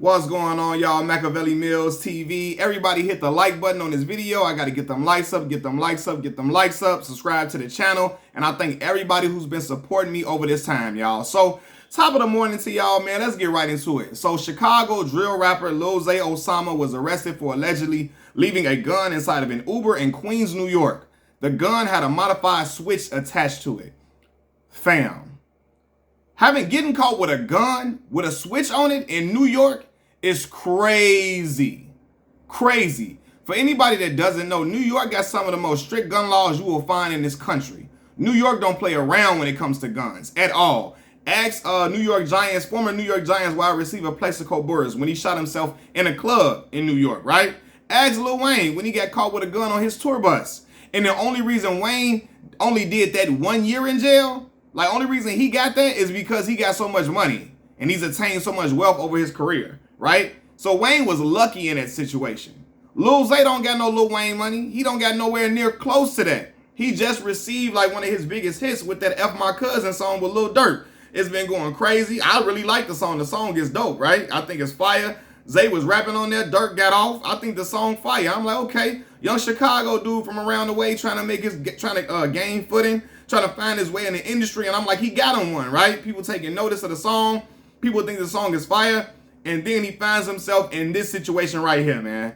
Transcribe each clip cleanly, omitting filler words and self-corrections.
What's going on, y'all? Machiavelli Mills TV. Everybody hit the like button on this video. I got to get them likes up, get them likes up, get them likes up. Subscribe to the channel. And I thank everybody who's been supporting me over this time, y'all. So, top of the morning to y'all, man. Let's get right into it. So, Chicago drill rapper Lil Zay Osama was arrested for allegedly leaving a gun inside of an Uber in Queens, New York. The gun had a modified switch attached to it. Fam. Getting caught with a gun with a switch on it in New York is crazy. Crazy. For anybody that doesn't know, New York got some of the most strict gun laws you will find in this country. New York don't play around when it comes to guns at all. Ask former New York Giants wide receiver Plaxico Burress when he shot himself in a club in New York, right? Ask Lil Wayne when he got caught with a gun on his tour bus. And the only reason Wayne only did that 1 year in jail, only reason he got that is because he got so much money and he's attained so much wealth over his career, right? So Wayne was lucky in that situation. Lil Zay don't got no Lil Wayne money. He don't got nowhere near close to that. He just received one of his biggest hits with that F My Cousin song with Lil Durk. It's been going crazy. I really like the song. The song is dope, right? I think it's fire. Zay was rapping on there. Durk got off. I think the song fire. I'm like, okay, young Chicago dude from around the way trying to gain footing, trying to find his way in the industry. And I'm like, he got him one, right? People taking notice of the song. People think the song is fire. And then he finds himself in this situation right here, man.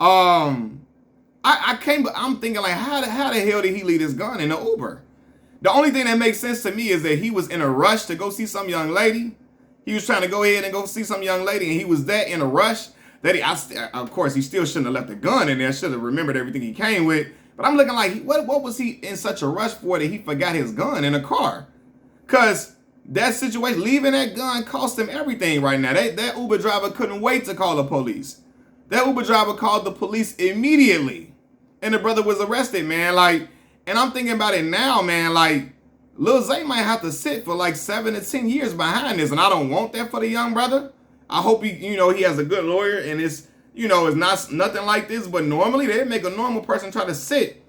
I'm thinking how the hell did he leave his gun in the Uber? The only thing that makes sense to me is that he was in a rush to go see some young lady. He was trying to go ahead and go see some young lady, and he was that in a rush that of course, he still shouldn't have left the gun in there. Should have remembered everything he came with. But I'm looking like, what was he in such a rush for that he forgot his gun in a car? Because that situation, leaving that gun cost him everything right now. That Uber driver couldn't wait to call the police. That Uber driver called the police immediately. And the brother was arrested, man. And I'm thinking about it now, man. Lil Zay might have to sit for 7 to 10 years behind this. And I don't want that for the young brother. I hope he has a good lawyer and it's not nothing like this. But normally they'd make a normal person try to sit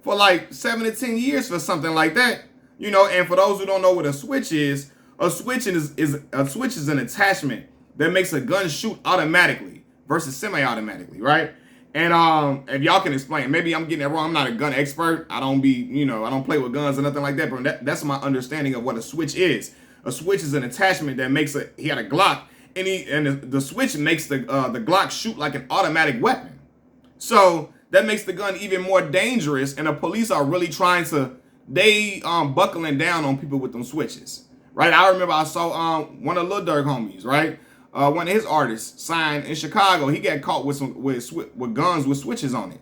for 7 to 10 years for something like that. And for those who don't know what a switch is an attachment that makes a gun shoot automatically versus semi-automatically, right? And if y'all can explain, maybe I'm getting it wrong. I'm not a gun expert. I don't play with guns or nothing like that. But that's my understanding of what a switch is. A switch is an attachment that makes he had a Glock, and the switch makes the Glock shoot like an automatic weapon. So that makes the gun even more dangerous. And the police are really buckling down on people with them switches, right? I remember I saw one of Lil Durk homies, right? One of his artists signed in Chicago. He got caught with guns with switches on it,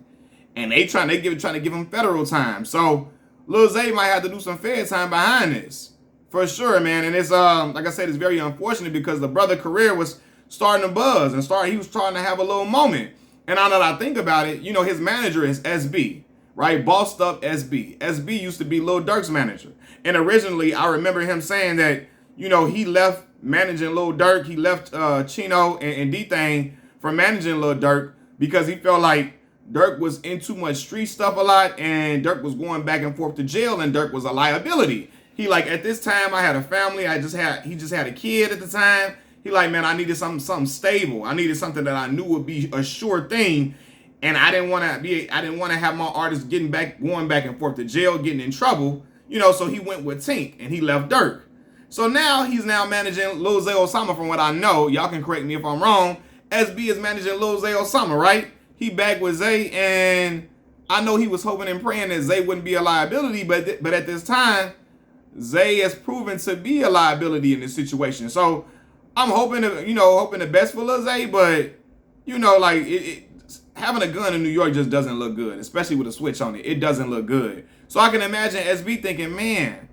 and they trying to give him federal time. So Lil Zay might have to do some fair time behind this for sure, man. And it's like I said, it's very unfortunate because the brother career was starting to buzz and he was starting to have a little moment. And now that I think about it, his manager is SB. Right, bossed up SB. SB used to be Lil Durk's manager. And originally, I remember him saying that, he left managing Lil Durk. He left Chino and D-Thang for managing Lil Durk because he felt like Durk was in too much street stuff a lot and Durk was going back and forth to jail and Durk was a liability. He at this time, I had a family. He just had a kid at the time. He man, I needed something stable. I needed something that I knew would be a sure thing. And I didn't want to have my artists going back and forth to jail, getting in trouble, so he went with Tink and he left Durk. So now he's managing Lil Zay Osama from what I know. Y'all can correct me if I'm wrong. SB is managing Lil Zay Osama, right? He back with Zay, and I know he was hoping and praying that Zay wouldn't be a liability, but at this time, Zay has proven to be a liability in this situation. So I'm hoping the best for Lil Zay, but having a gun in New York just doesn't look good, especially with a switch on it. It doesn't look good. So I can imagine SB thinking, man,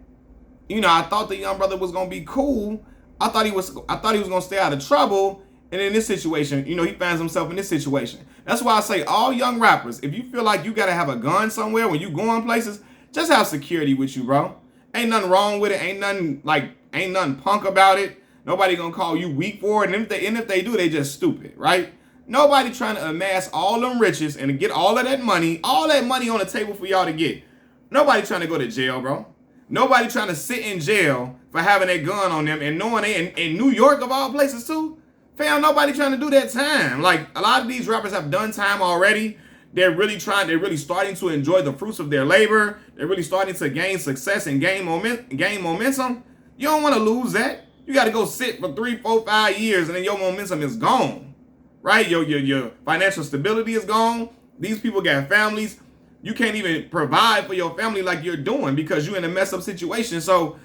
I thought the young brother was gonna be cool. I thought he was gonna stay out of trouble. And in this situation, he finds himself in this situation. That's why I say all young rappers, if you feel like you gotta have a gun somewhere when you going places, just have security with you, bro. Ain't nothing wrong with it. Ain't nothing punk about it. Nobody gonna call you weak for it. And if they do, they just stupid, right? Nobody trying to amass all them riches and to get all that money on the table for y'all to get. Nobody trying to go to jail, bro. Nobody trying to sit in jail for having that gun on them and knowing they in New York of all places too. Fam, nobody trying to do that time. Like, a lot of these rappers have done time already. They're really starting to enjoy the fruits of their labor. They're really starting to gain success and gain momentum. You don't want to lose that. You got to go sit for 3, 4, 5 years and then your momentum is gone, right? Your financial stability is gone. These people got families. You can't even provide for your family like you're doing because you're in a messed up situation. So,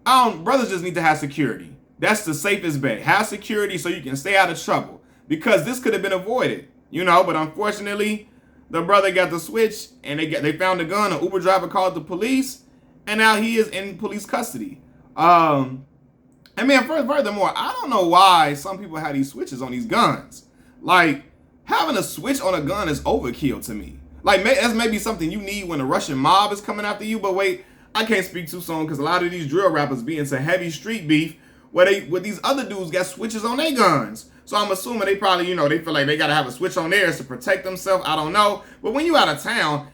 brothers just need to have security. That's the safest bet. Have security so you can stay out of trouble because this could have been avoided, but unfortunately, the brother got the switch and they found a gun. An Uber driver called the police and now he is in police custody. And man, furthermore, I don't know why some people have these switches on these guns. Like, having a switch on a gun is overkill to me. Like, that's maybe something you need when the Russian mob is coming after you. But wait, I can't speak too soon because a lot of these drill rappers be into heavy street beef where these other dudes got switches on their guns. So I'm assuming they probably, they feel like they got to have a switch on theirs to protect themselves. I don't know. But when you out of town,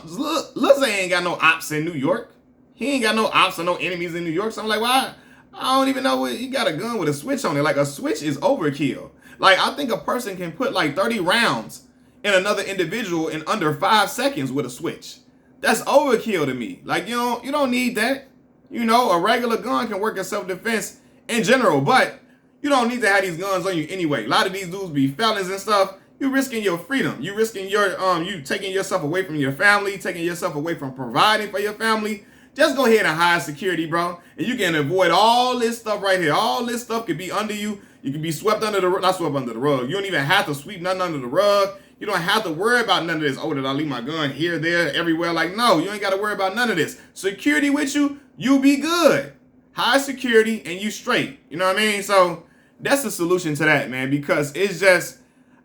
Lizzy ain't got no ops in New York. He ain't got no ops or no enemies in New York. So I'm like, why? I don't even know what he got a gun with a switch on it. Like, a switch is overkill. Like, I think a person can put like 30 rounds in another individual in under 5 seconds with a switch. That's overkill to me. Like, you don't need that. A regular gun can work in self-defense in general, but you don't need to have these guns on you anyway. A lot of these dudes be felons and stuff. You risking your freedom. You risking you taking yourself away from your family, taking yourself away from providing for your family. Just go ahead and hire security, bro. And you can avoid all this stuff right here. All this stuff could be under you. You can be swept under the rug. Not swept under the rug. You don't even have to sweep nothing under the rug. You don't have to worry about none of this. Oh, did I leave my gun here, there, everywhere? Like, no, you ain't got to worry about none of this. Security with you, you be good. High security and you straight. You know what I mean? So that's the solution to that, man, because it's just,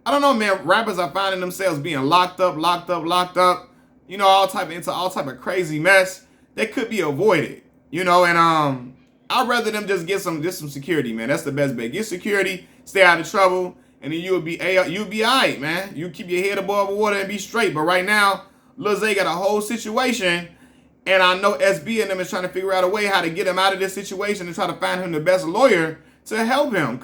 I don't know, man, rappers are finding themselves being locked up, into all type of crazy mess that could be avoided, and I'd rather them just get some security, man. That's the best bet. Get security, stay out of trouble, and then you'll be all right, man. You keep your head above water and be straight. But right now, Lizzy got a whole situation, and I know SB and them is trying to figure out a way how to get him out of this situation and try to find him the best lawyer to help him.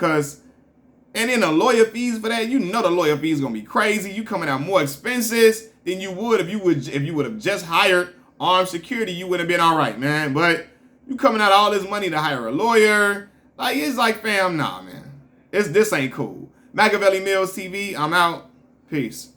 And then the lawyer fees for that, the lawyer fees gonna be crazy. You coming out more expenses than you would if you would have just hired armed security. You would have been all right, man. But you coming out all this money to hire a lawyer, like, it's like, fam, nah, man. This ain't cool. Machiavelli Mills TV, I'm out. Peace.